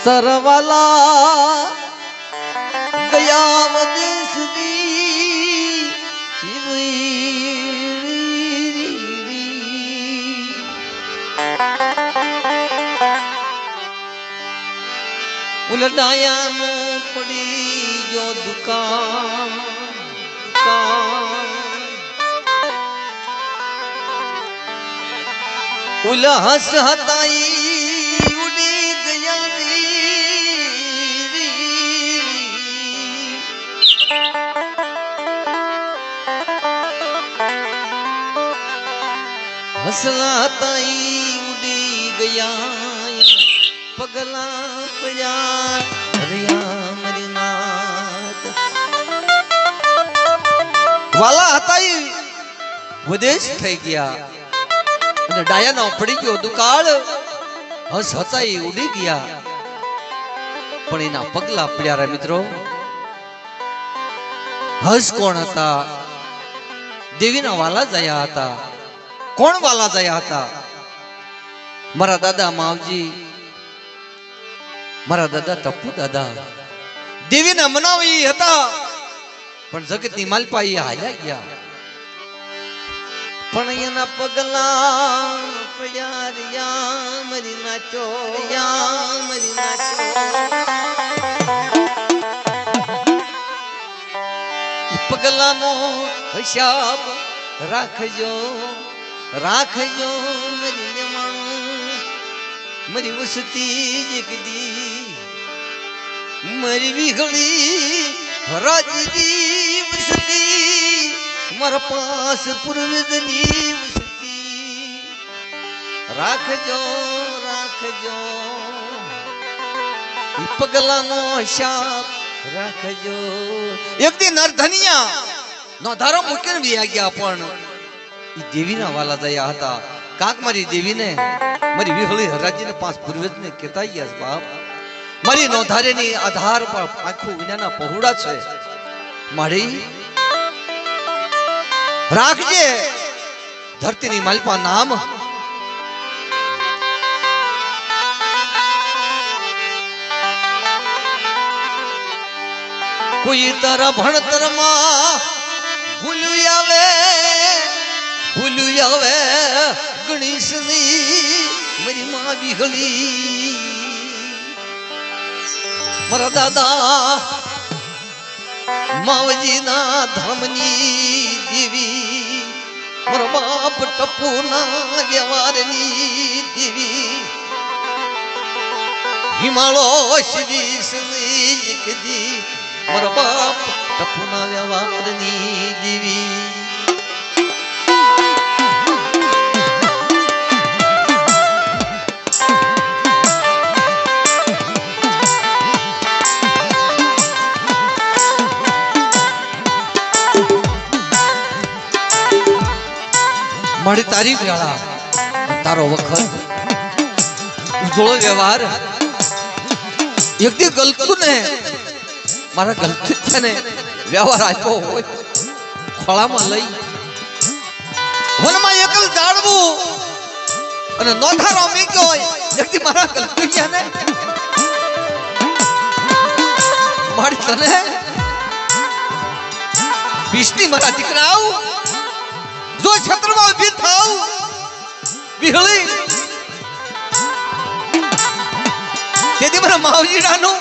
સરવાલા ગયા વદેશ દી ઉલડાયા નો પડી જો દુકાન ઉલહસ હતાઈ ઉડી ગયા હસલા હતાઈ ઉડી ગયા પગલા પડ્યા હરિયા મરી નાથ વાલા હતાઈ વિદેશ થઈ ગયા અને ડાયાનો પડી ગયો દુકાળ હસ હતાઈ ઉડી ગયા પણ એના પગલા પડ્યા રે મિત્રો હસ કોણ હતા દેવીના વાલા જયા હતા કોણ વાલા જયા હતા મારા દાદા માવજી મારા દાદા ટપ્પુ દાદા દેવીને મનાવી હતા પણ જગતની માલપાઈ હાલ્યા ગયા પણ એના પગલા પડ્યા રિયા મરી નાચો પગલાનો હિસાબ રાખજો મરી જમાણું મરી વસતી જગદી મરી વિહળી રાજી વસતી મારા પાસ પૂર્વજની વસતી રાખજો પગલાનો હિસાબ રાખજો. એક દી નરધનિયા નો ધારો મૂકીને વ્યા ગયા પણ ઈ દેવીના વાલા દયા હતા કાક મારી દેવીને મારી વિહળી હરાજીને પાંચ પૂર્વજને કહેતા ગયા બાપ મારી નોધારેની આધાર પર આખું વિનાના પહોળા છે મારી રાખજે ધરતીની માલપા નામ કોઈ તારા ભણતરમાં ભૂલ્યું આવે ગણેશની મારી માં વિહળી મારા દાદા માવજીના ધામની દેવી મારા બાપ ટપ્પુના વ્યવહારની દેવી હિમાળો શ્રી કદી મારા બાપ ટપ્પુના વ્યવહારની દેવી મારી તારી વેળા તારો વખત ઉજળો વ્યવહાર એક દી ગલતું ને મારા ગલતી છે ને વ્યવહાર આપ્યો હોય ખોળામાં લઈ વનમાં એકલ જાળવું અને નોધારો મીક્યો હોય એક દી મારા ગલતી છે ને મારી તને વિષ્ણુ મારા દીકરા આવું જો છત્રમાં ઉભી થાવ વિહળી તેથી મારા માવજીડાનું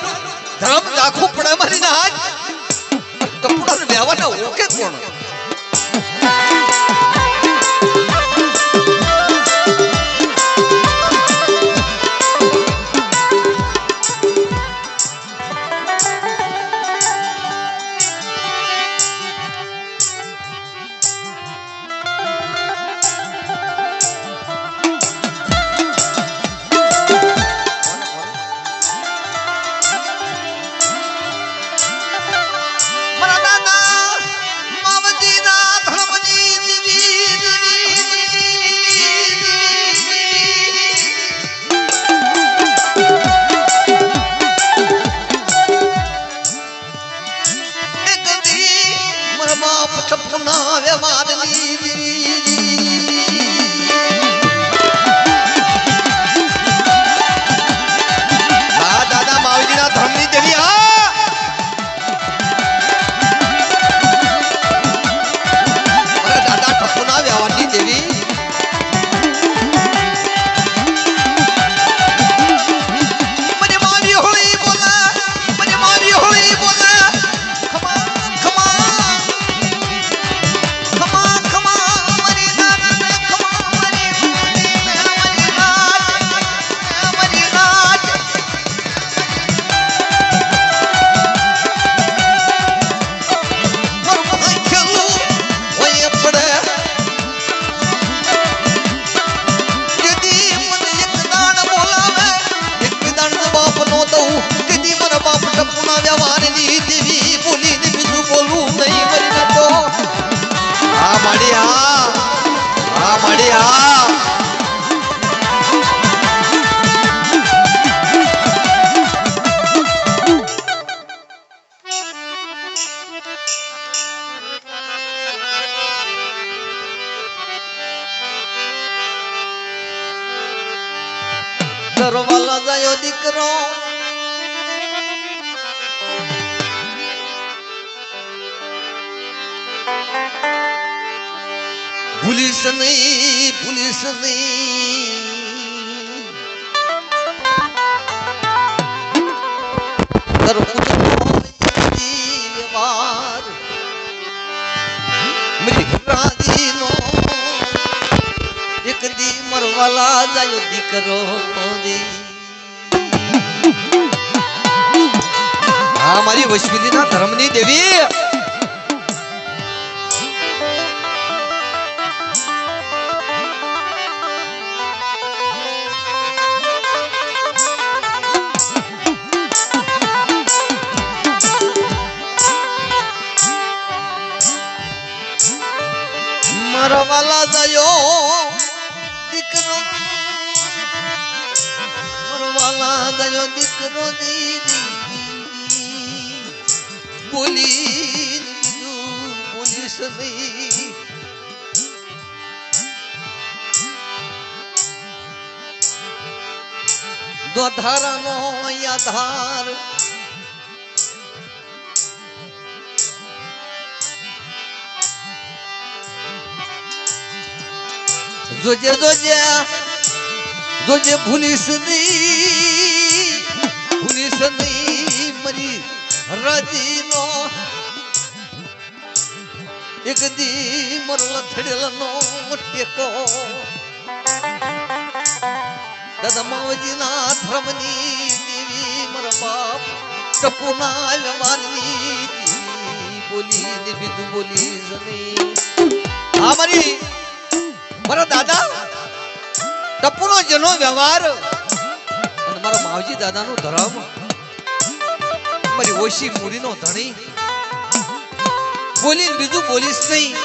ધર્મ રાખવું પડે મારી ના હાથ કપડાને વ્યવહારના ઓકે કોણ દરવાલા જાયો દીકરો ભૂલીશ નહીં વ્યવહાર રાજીનો એક દી મરવાલા જાયો દીકરો હા મારી વૈષ્ણવીના ધર્મની દેવી મરવાલા જાયો દીકરો મરવાલા જાયો દીકરો દીદી બોલી બોલીશ નહીં દોધારાનો આધાર જોજે જોજે જોજે ભૂલીશ નહીં મરી રાજીનો એક દી મરલ થડેલનો ટેકો દાદા માવજીના ધર્મની દેવી મારા બાપ ટપુના વ્યવહારની બોલી ને બીજું બોલી જની હા મારા દાદા ટપુનો જેનો વ્યવહાર અને મારા માવજી દાદાનો ધર્મ મારી ઓછી મૂરીનો ધણી બોલી બીજું બોલીશ નહીં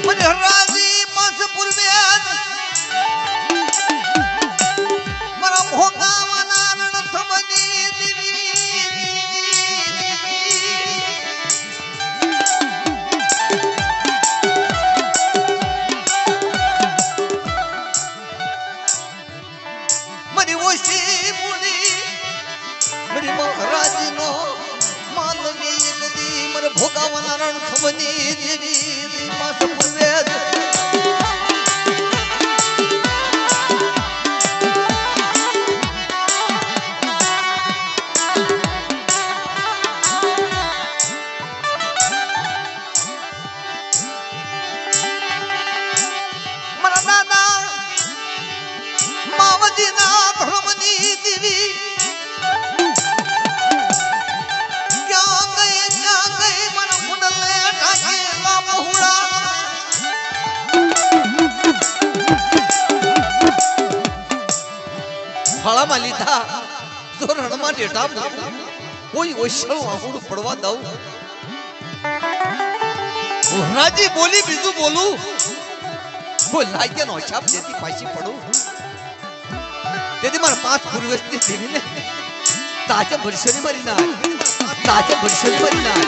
મને હરાજી પાંચ પૂર્વે મારા ભોગાવાના રણથમની મારી ઓછી મૂડી મારી મહારાજનો માનવી ગદી મારે ભોગાવાના રણથમની દેવી પાંચ પૂર્વે ફળામાં લીધા તો રણમાં ડેટા કોઈ ઓછળું આહુડું પડવા દઉં રાજી બોલી બીજું બોલું કોઈ લાગ્યા નો છાપ દેતી પાછી પડું તેથી મારા પાંચ પૂર્વજની દેવીને તાજે ભરસરી મારી ના તાજે ભરસરી મારી ના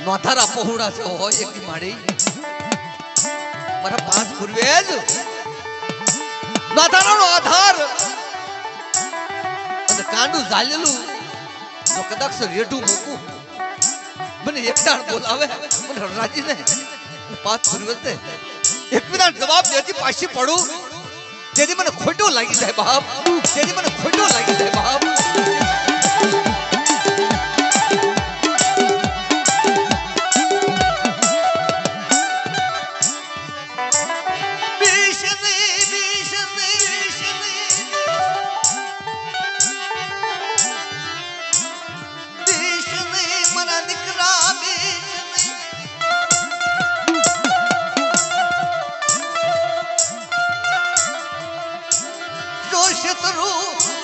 નોધારા પહોળા છે હોય એક માડી મારા પાંચ પૂર્વેજ નોધારાનો આધાર અને કાંડું ઝાલેલું તો કદાચ રેઢું મૂકું મને એકટાણ બોલાવે મને રાજી ને पाच पूर्वज एकविधा जवाब देती पाशी पडू तेरी મને ખોટું લાગી જાય બાપ તેરી મને ખોટું લાગી જાય બાપ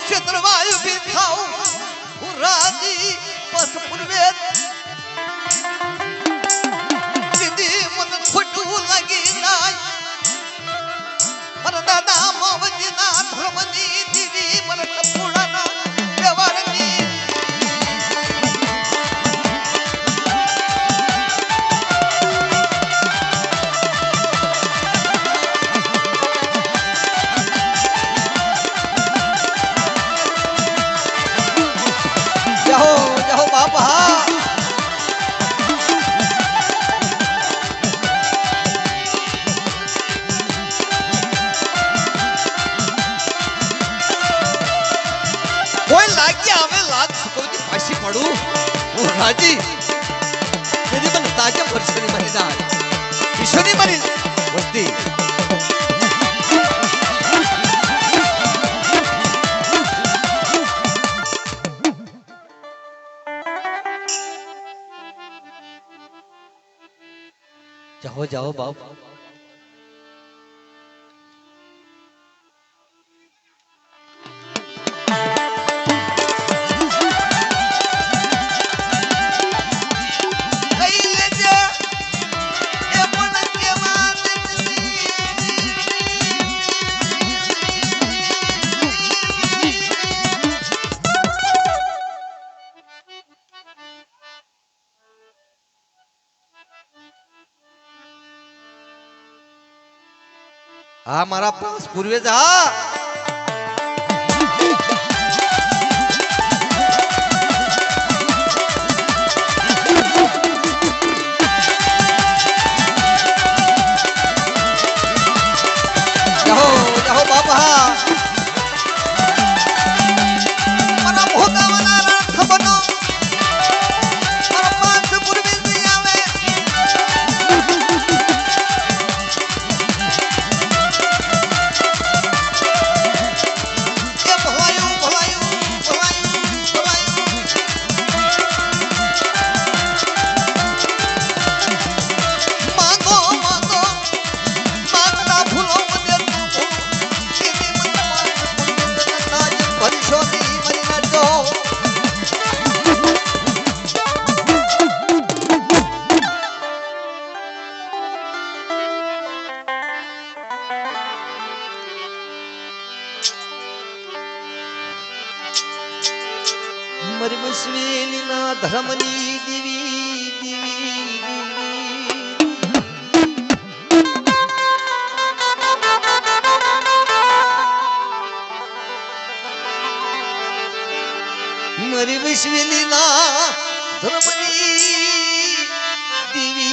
शत्रवायु भी खाओ राजी पस पूर्वे दीदी मन खोटू लगी नाय मन दादा मावजी ना धर्मनी दीदी मन पुराना व्यवहारनी जाओ बापा कोई लागी आवे लाग सुकोती फाशी पडू ओ राजी तेरी पण ताजा वर्षणी महिना ईश्वरी मरी वस्ती जाओ जाओ बाप हाँ मारा पास पूर्वज हाँ जाओ जाओ बाबा मना भोगा मना राख बनो मारा पास पूर्वज आवे मरी बसवेली ना धर्मनी देवी मरी बसवेली ना धर्मनी देवी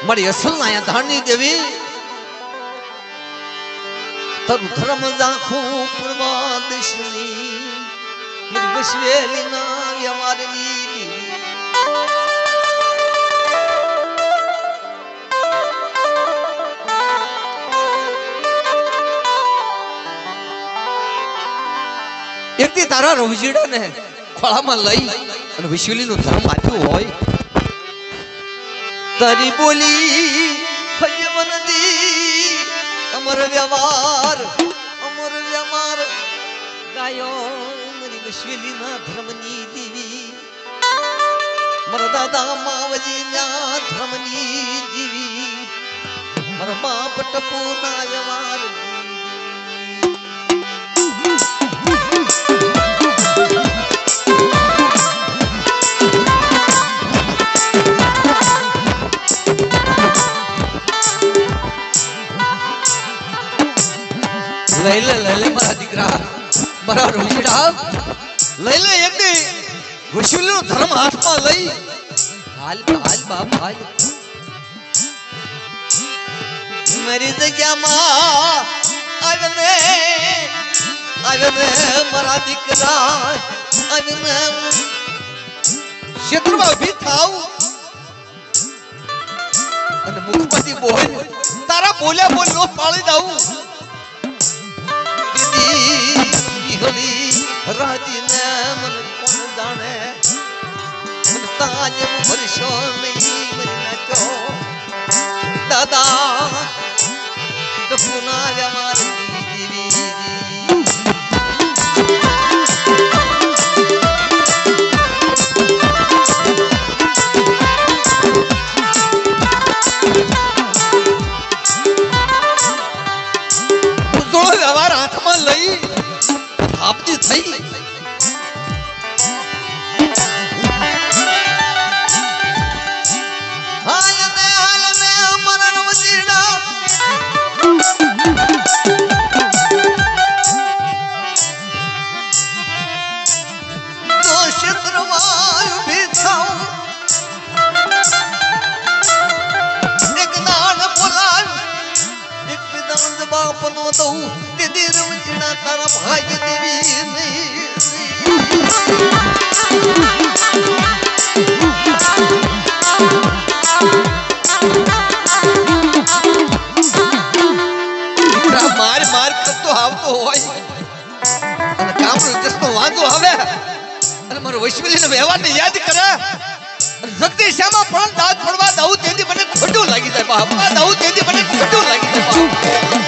मरी असल ना धारणी देवी तरु धर्म दाखो पूर्वादशनी मरी बसवेली ना यमारनी एक दी तारा रोजीड़ा ने खोला में लई અને વિશ્વલી નો ધર્મ આપ્યો હોય તારી બોલી ખજવન દી અમર વ્યવહાર ગાયો મારી વિશ્વલી ના ધર્મની દેવી મારા દાદા માવજી ના ધર્મની દેવી મારા બાપ ટપુ ના વ્યવહાર ले मारा दीकरा મારા રોહિડા લઈ લે એક દી વશીલીનો ધર્મ હાથમાં લઈ હાલ હાલ બાપ હાલ મારી જગ્યામાં આવે મારા દીકરા આવે ક્ષેત્રમાં ઉભી થાવ અને મુખમાંથી બોલ તારા બોલ્યા બોલ નો પાળી દઉં રાજીને મન કોણ જાણે મન તાજ ભરશો નહીં મરી નાચો દાદા પુના વ્યવહાર વ્યવહાર હાથમાં લઈ આપતી થઈ બાપનો દઉં દીદી રમજીણા તારા ભાઈ દેવી માર માર કરતો આવતો હોય અને કામનો જસ્તો વાંધો આવે અને મારો વૈશ્વલીનો વ્યવહારને યાદ કરે જગદીશામાં પણ દાંત પડવા દઉં તેથી મને ખોટું લાગી જાય બાપ આ દઉં તેથી મને ખોટું લાગી જાય બાપ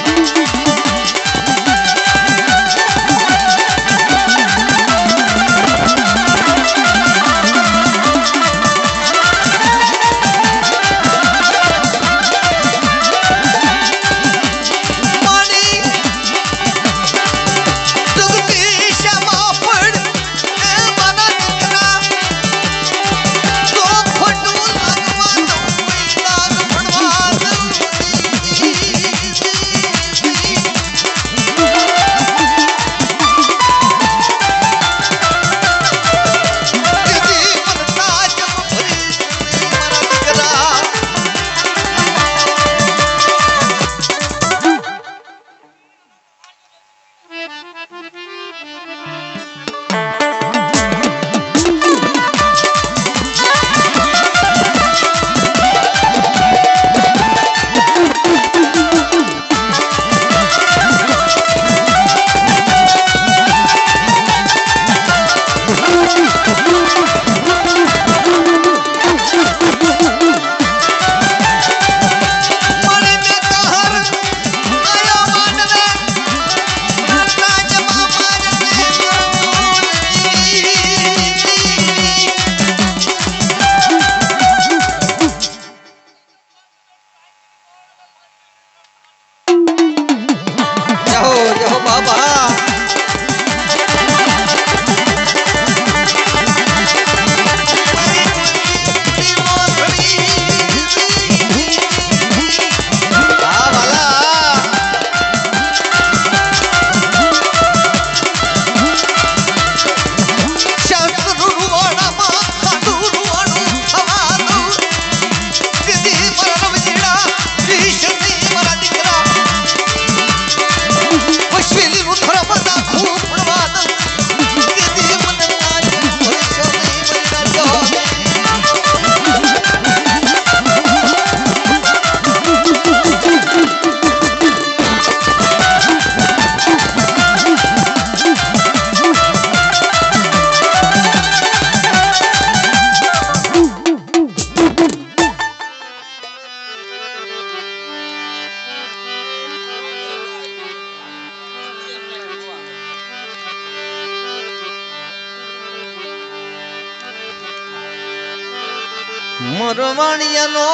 મરવાણિયાનો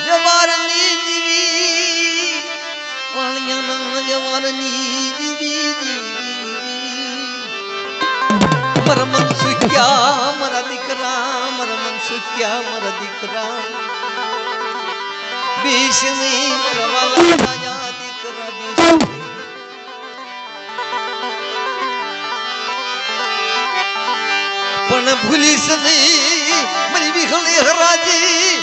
જવારની જીવી વાણિયાના જવારની જીવી મારા મન સુખ્યા મારા દીકરા મારા મન સુખ્યા મારા દીકરા બીસની પ્રવાલા દીકરા બીસ પણ ભૂલીશ નહીં મારી વિહળી હરાજી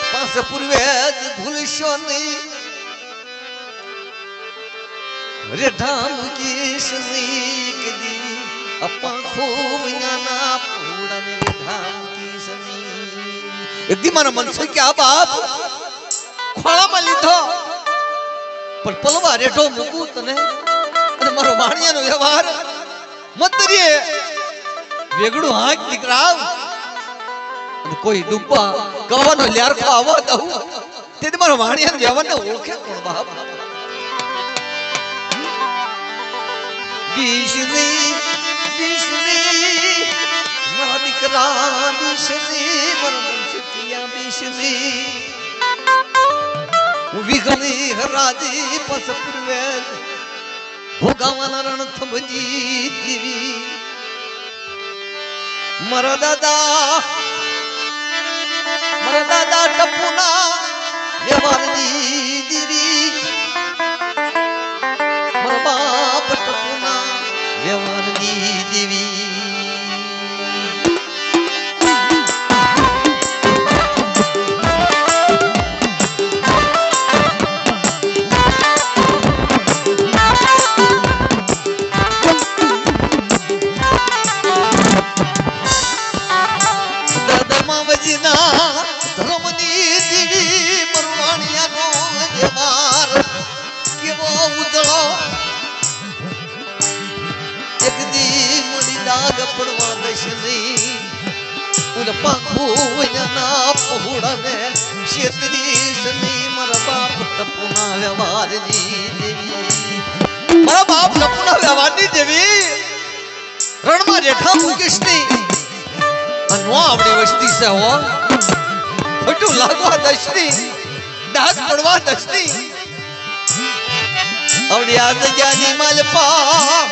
પાસે પૂર્વે જ ભૂલશો નહીં રેઠા મૂકીશ નહીં કદી અપ્પા ખૂબ નાના પૂડાને રેઠા મૂકીશ નહીં એકદી મારા મનસે કે આ બાપ ખોળામાં લીધો પણ પલવા રેઠો મૂકું તને અને મારો વાણિયાનો વ્યવહાર મતરીએ વેગડું હાક દીકરા અને કોઈ ડૂબા ગવાનો લ્યારખો આવવા દઉં તેથી મારો વાણિયાનો વ્યવહારને ઓળખે કોણ બાપ બીશની મારા દીકરા બીશની મારા મનસુકિયા બીશની હું વિઘની હરાજી પસ પૂર્વે ભોગાવાના રણ થંભજી દેવી મારા દાદા ટપુના વ્યવહારની દેવી મારા બાપ ટપુના વ્યવહારની દેવી રણમાં રેઠા મૂકીશ નહીં નો આવડે વસ્તી છે હો ખોટું લાગવા દઈશ નહીં ડાક પડવા દઈશ નહીં આવડી આ જગ્યાની માલપા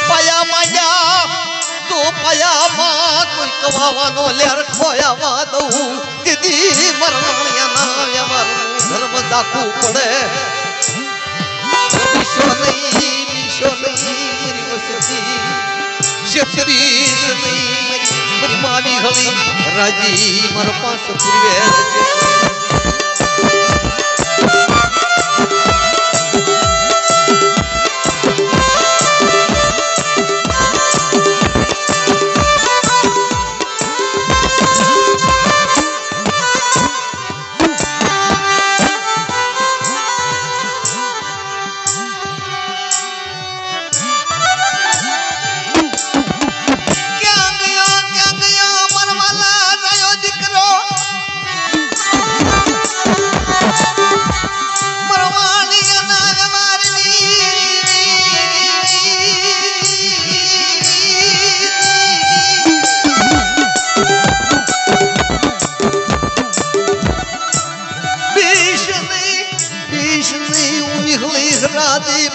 પાયા માંડ્યા તો પાયામાં કોઈ કવાવાનો લેર ખોયાવા દઉં દીદી મરણિયાના વ્યવહાર ધર્મ દાખવું પડે વિશ્વ નહીં મારી વસતી શત્રીશ નહીં મારી માવી હળી રાજી મારો પાંચ પૂર્વે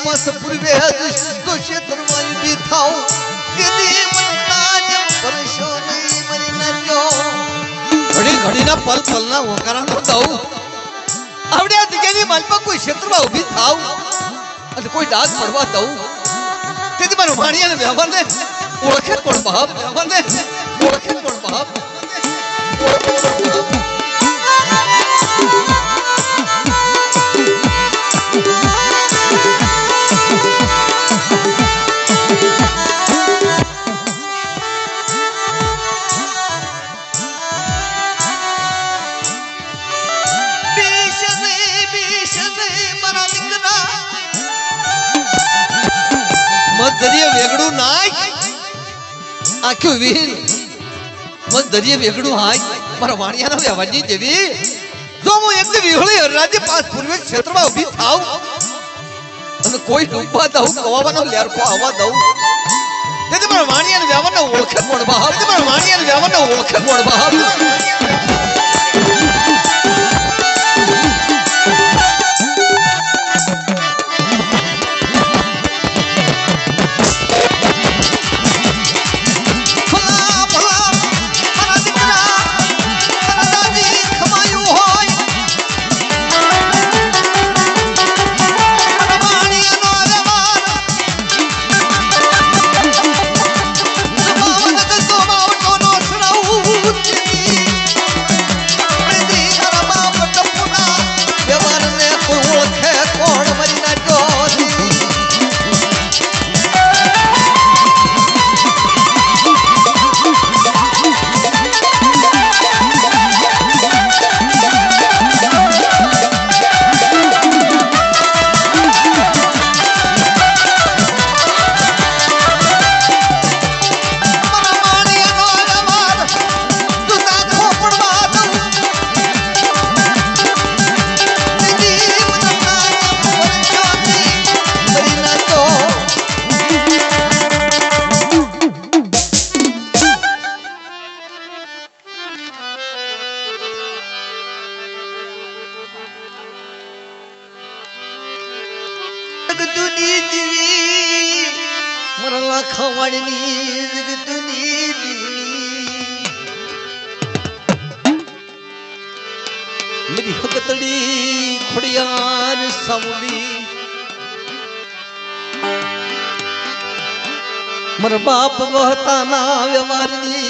પસ પૂર્વે તો ક્ષેત્રમાં ઊભી થાઉં કદી મનતા જેમ પરશો નહીં મરી નાખ્યો ઘડીના પલના હોકારા નો દઉં આવડે આ જગ્યાની માલપા કોઈ ક્ષેત્રમાં ઊભી થાઉં અને કોઈ ડાક પડવા દઉં તેથી મારો વાણિયાને વ્યવહારને ઓળખે કોણ બાપ વ્યવહારને ઓળખે કોણ બાપ દરિયે વેગડું નાખ આખ્યું વીર મત દરિયે વેગડું હાય મારા વાણિયાના વ્યવહારની જેવી જો હું એક વિહળી રાજ્ય પાસ પૂર્વે ક્ષેત્રમાં ઊભી થાવ અને કોઈ ડૂબવા દઉં કવાવાનો લેરકો આવવા દઉં તેથી મારા વાણિયાના વ્યવહારને ઓળખે કોણ બાપ તેથી મારા વાણિયાના વ્યવહારને ઓળખે કોણ બાપ વાળની જગતની દેવી मेरी हकतड़ी खुड़ियार सामुली मर बाप वहता ना व्यवहारनी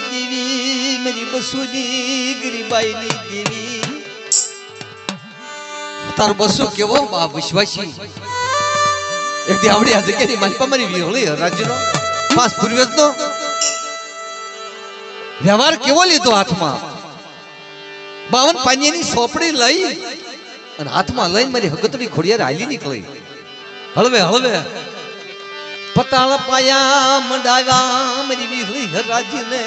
देवी मेरी बसुनी गरीबाई ની દેવી તાર બસુ કેવો બાપ વિશ્વાસી એક દી આવડી આ જગ્યાની માલપા મારી વિહોળી રાજ્યનો પાસ પૂર્વજનો વ્યવહાર કેવો લીધો હાથમાં 52 પાણીની સોપડી લઈ અને હાથમાં લઈને મારી હગતડી ખોડિયાર હાલી નીકળી હળવે હળવે પતાળ પાયા મંડાવ્યા મારી વિહળી હરાજીને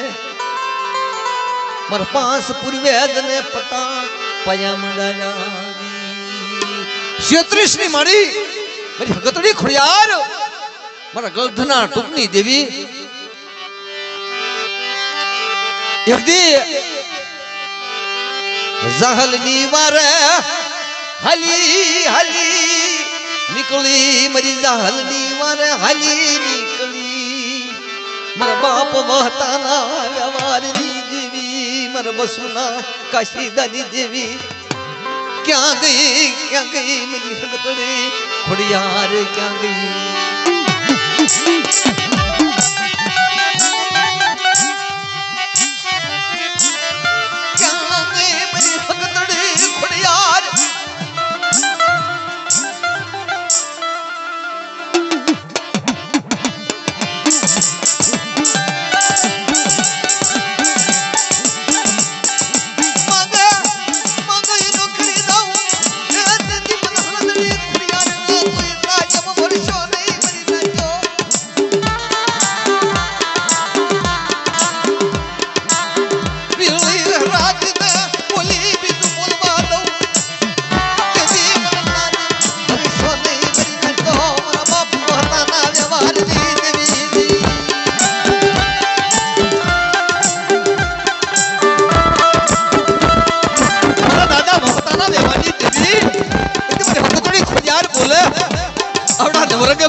મારા પાંચ પૂર્વેદને પતાળ પાયા મંડાવ્યા 36 ની મારી હગતડી ખોડિયાર મારા ગળધના ટૂંકની દેવી એક દી જહલની વારે હલી હલી નીકળી મારી જહલની વારે હલી નીકળી મારા બાપ વહતાના વ્યવહારની દેવી મારા બસુના કાશીદાની દેવી ક્યાં ગઈ મારી હગતડી ખોડિયાર ક્યાં ગઈ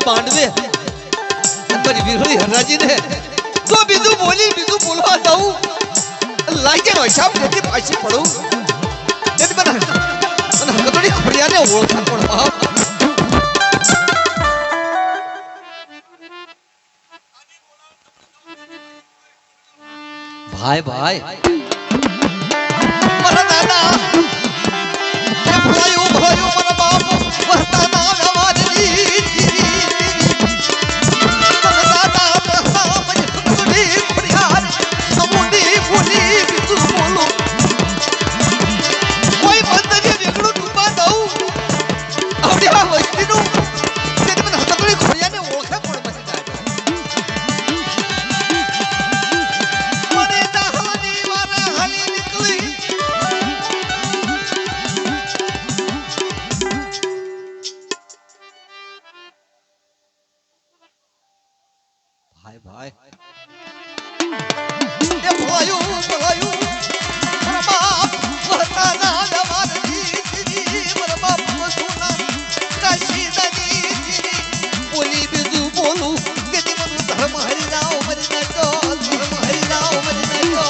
बांधवे मारी विरोधी हरराजी ने तो बीजू बोलवा जाऊं लागे नो हिसाब जति पाછી પડું તેથી મને હગતડી ખોડિયાને ઓળખા પણ બાપ ભાઈ મારા દાદા એ ભલાયું મારા બાપ વર્તાના વ્યવહારની भाई ये भलाયું મારા બાપ વહતાના વ્યવહારની મારા બાપ વસુના કાશીદાની દેવી બોલી બીજું બોલું કે મને ધર્મ હરી જાઓ મરી નાખો ધર્મ હરી જાઓ મરી નાખો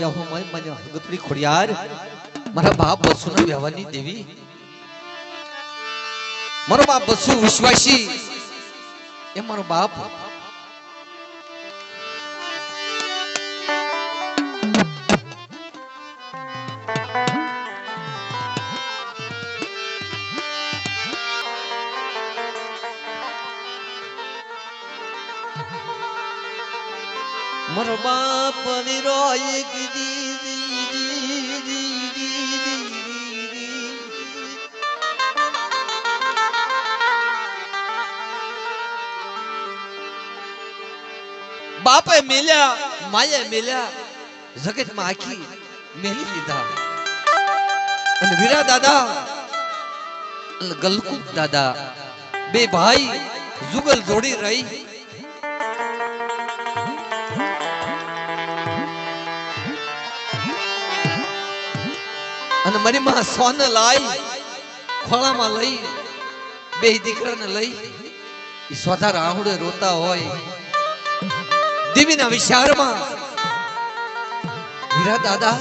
જાહો મારી હગતડી ખોડિયાર મારા બાપ બસુના વ્યવહારની દેવી મારો બાપ બસુ વિશ્વાસી એ મારો બાપ મારો બાપ વિરોય ગીધી બાપે મેલ્યા માયે મેલ્યા જગતમાં આખી મેલી લીધા અને વીરા દાદા ગલકુક દાદા બે ભાઈ જુગલ જોડી રહી અને મારી માં સોનલ આઈ ખોળામાં લઈ બે દીકરાને લઈ સ્વધા રાહુડે રોતા હોય દેવીના વિચારમાં વીરા દાદા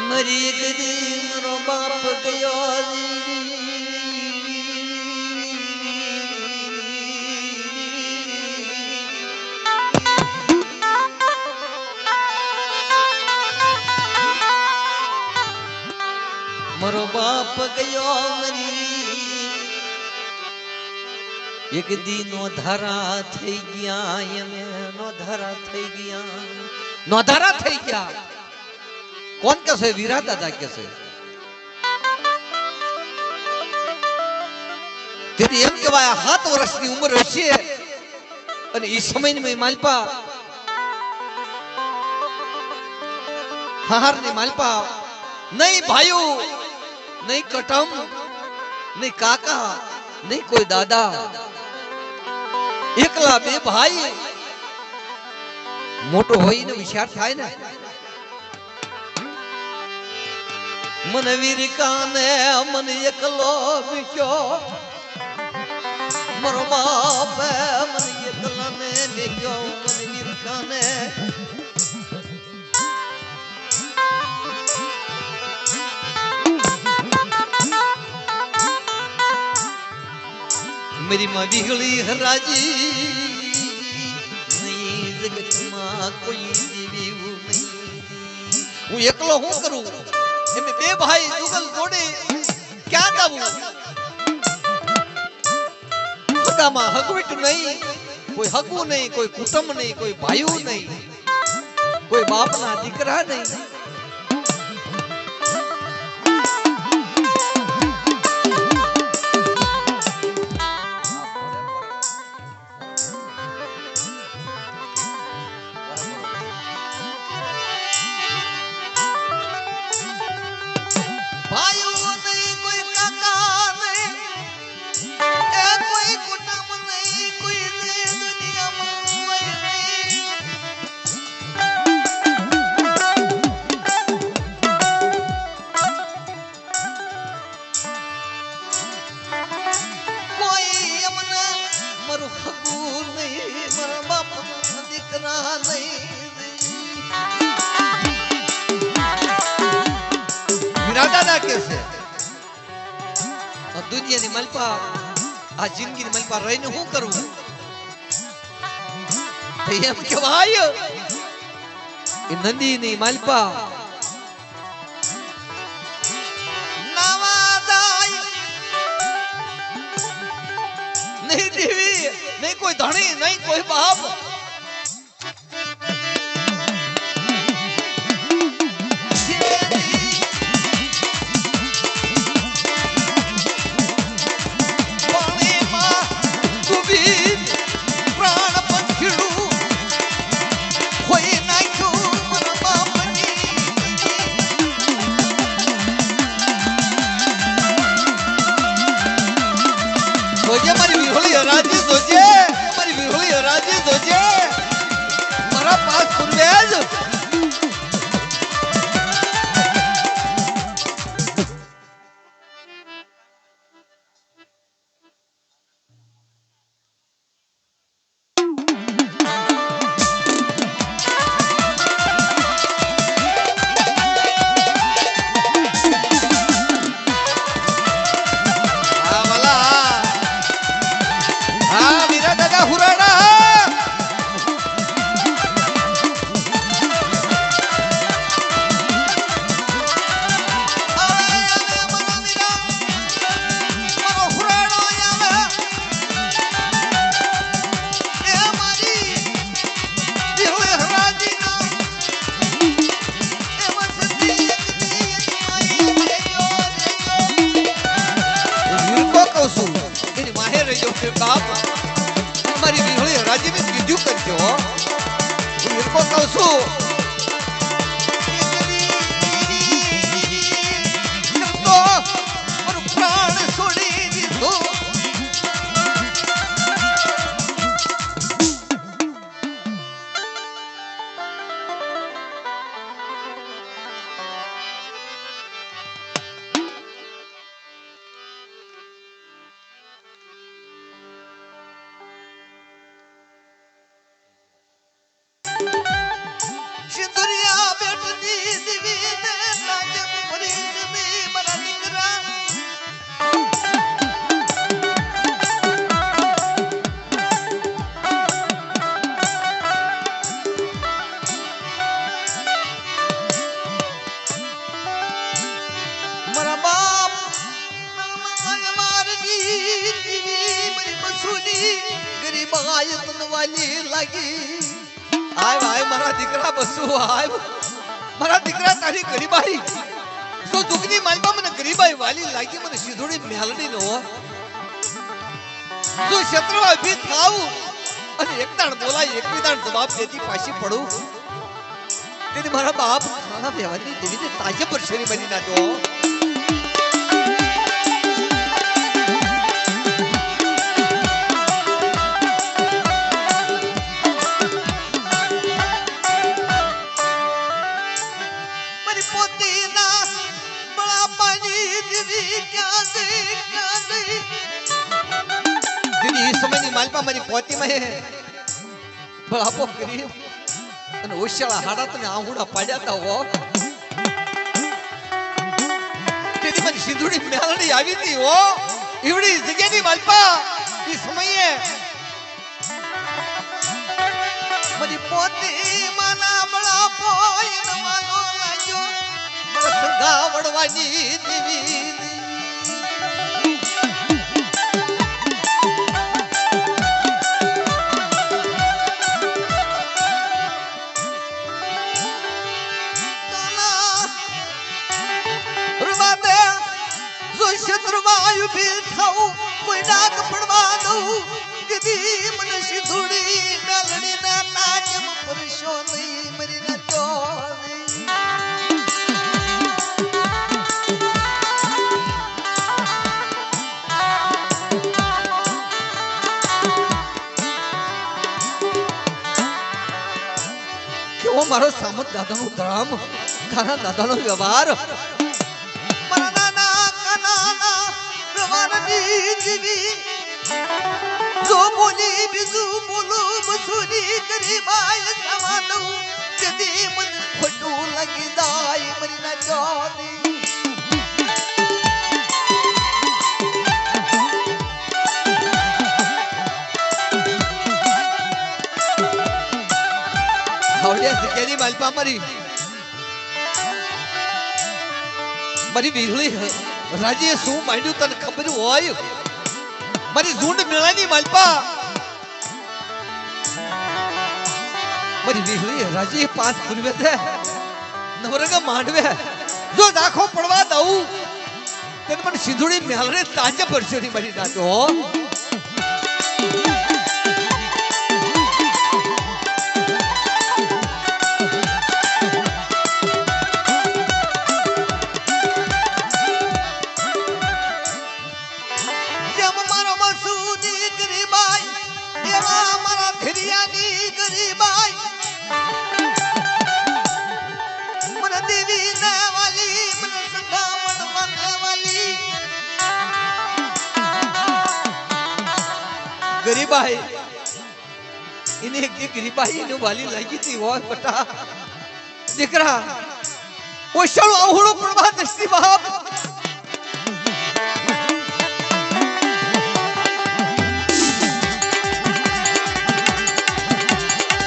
મરી ગઈ મારો બાપ ગયો મારો બાપ ગયો મરી એક દી નો ધારા થઈ ગયા અમે નો ધારા થઈ ગયા નો ધારા થઈ ગયા કોણ કહેશે વીરા દાદા કહેશે તેથી એમ કહેવાય 7 વર્ષની ઉંમર હશે અને એ સમયની માલપા હાહારની માલપા નહીં ભાઈઓ નહીં કટમ નહીં કાકા નહીં કોઈ દાદા એકલા બે ભાઈ મોટો હોય ને વિચાર થાય ને मन वीर काने मन एकलो बिचो मरो बाप मन एकला ने लेगो मन वीर काने मेरी मां बिगड़ी हराजी नहीं जगत मां कोई देवी नहीं हूं एकलो हूं करूं बे भाई जुगल जोड़े क्या दाबू हगामा हगविट नहीं कोई हगू नहीं कोई कुटुंब नहीं कोई भाईऊ नहीं कोई बाप ना दीकरा नहीं दुनिया ની મલપા આ જિંદગી ની મલપા રહીને શું કરવું એમ કહેવાય એ નદી ની મલપા નવાદાય નહીં દેવી નહીં કોઈ ધણી નહીં કોઈ બાપ દુરિયા બેટની દીવીને લાગે પરીને મારા દીકરા મારા બાપ ગરીબ આયતન વાલી લાગી આય ભાઈ મારા દીકરા બસુ આય મારા દીકરા તારી ગરીબાઈ તો દુખની માલમાં મને ગરીબાઈ વાલી લાગી મને સીધોડી મેલડી નો જો ક્ષેત્રમાં ભી થાવ અને એક દાણ બોલાય એક દાણ જવાબ દેતી પાછી પડું તેથી મારા બાપ ખાના વ્યવહારની દેવીને તાજે પર શરી બની નાખો મારી પોતી માં બળાપો કરી અને ઓશિયાળા હાડા તને આહુડા પાડ્યા તા હો તેની મને સિંધુડી મેલડી આવી હતી હો ઈવડી જગ્યાની માલપા ઈ સમયે મારી પોતી માના બળાપો એનવાનો લાગ્યો મારા સંગા વડવાની દેવી શત્રુવાયુ ભીલ થાઉ કોઈ ડાક પડવા દઉં દીદી મને સિંધુડી મેલડી ના નાચમ પરશો નહીં મરી ના તો કેવો મારો સામત દાદાનો ધર્મ કાના દાદાનો વ્યવહાર જો બોલી બીજું બોલું મસૂરી કરી બાય થવા દઉં જદી મને ખોટું લાગી જાય મરી ના જોની આવડ્યા જગ્યાની માલપા મારી વીજળી રાજીએ શું માંડ્યું તને ખબર હોય મારી ઝુંડ મેળાની માલપા મારી વીજળી રાજીએ 5 પૂર્વે છે નવરંગ માંડવે જો દાખો પડવા દઉં તેને મને સિંધુડી મેલરે તાજે પડશે ની મારી નાતો ગરીબાઈ એને એક ગરીબાઈ એનું વાલી લાગી હતી હોય બટા દીકરા ઓશાળો આવડો પડવા દસતી બાપ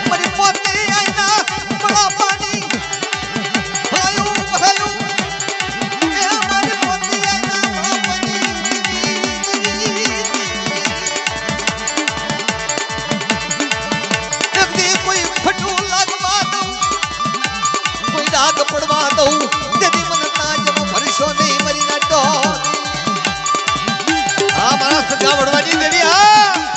મારી પોતે આઈના બડા પાણી ભરાયું ભરાયું એ મારી પોતે આઈના બડા આગ પડવા દઉં દેવી મને તાજમ ભરશો નહીં મરી ના તો આ મારા સગા વડવાની દેવી આ